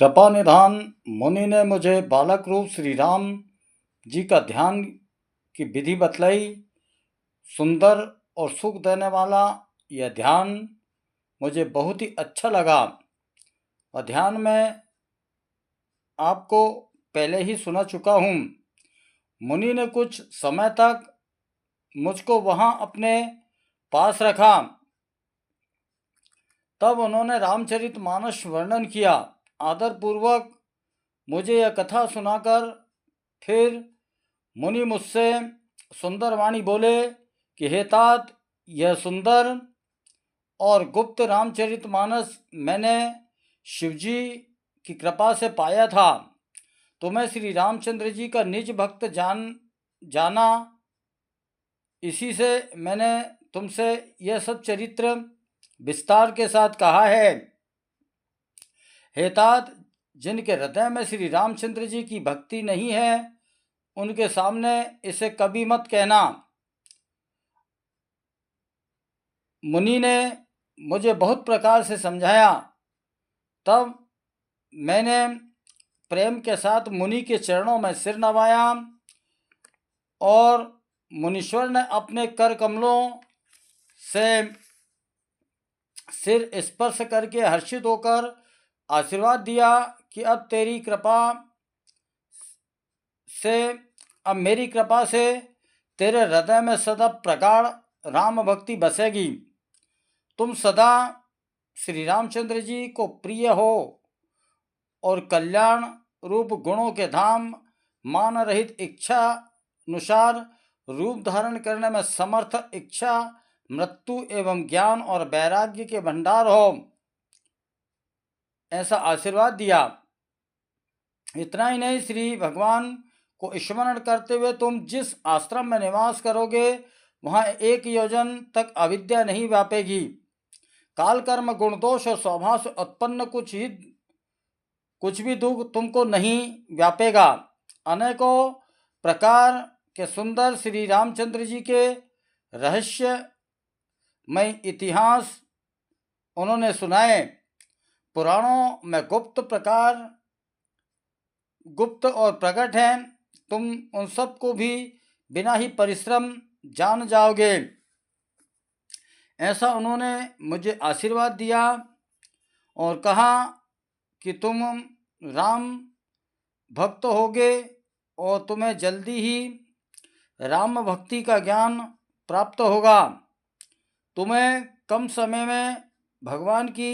कृपा निधान मुनि ने मुझे बालक रूप श्री राम जी का ध्यान की विधि बतलाई। सुंदर और सुख देने वाला यह ध्यान मुझे बहुत ही अच्छा लगा। और ध्यान में आपको पहले ही सुना चुका हूँ। मुनि ने कुछ समय तक मुझको वहाँ अपने पास रखा। तब उन्होंने रामचरितमानस वर्णन किया। आदरपूर्वक मुझे यह कथा सुनाकर फिर मुनि मुझसे सुंदर वाणी बोले कि हे तात, यह सुंदर और गुप्त रामचरितमानस मैंने शिवजी की कृपा से पाया था। तुम्हें श्री रामचंद्र जी का निज भक्त जाना, इसी से मैंने तुमसे यह सब चरित्र विस्तार के साथ कहा है। हे तात, जिनके हृदय में श्री रामचंद्र जी की भक्ति नहीं है, उनके सामने इसे कभी मत कहना। मुनि ने मुझे बहुत प्रकार से समझाया। तब मैंने प्रेम के साथ मुनि के चरणों में सिर नवाया और मुनीश्वर ने अपने कर कमलों से सिर स्पर्श करके हर्षित होकर आशीर्वाद दिया कि अब मेरी कृपा से तेरे हृदय में सदा प्रगाढ़ राम भक्ति बसेगी। तुम सदा श्री रामचंद्र जी को प्रिय हो और कल्याण रूप गुणों के धाम मान रहित इच्छा अनुसार रूप धारण करने में समर्थ, इच्छा मृत्यु एवं ज्ञान और वैराग्य के भंडार हो, ऐसा आशीर्वाद दिया। इतना ही नहीं, श्री भगवान को स्मरण करते हुए तुम जिस आश्रम में निवास करोगे, वहाँ 1 योजन तक अविद्या नहीं व्यापेगी। काल कर्म गुण दोष और स्वभाव से उत्पन्न कुछ भी दुख तुमको नहीं व्यापेगा। अनेकों प्रकार के सुंदर श्री रामचंद्र जी के रहस्यमय इतिहास उन्होंने सुनाए। पुराणों में गुप्त और प्रकट हैं। तुम उन सब को भी बिना ही परिश्रम जान जाओगे, ऐसा उन्होंने मुझे आशीर्वाद दिया और कहा कि तुम राम भक्त होगे और तुम्हें जल्दी ही राम भक्ति का ज्ञान प्राप्त होगा। तुम्हें कम समय में भगवान की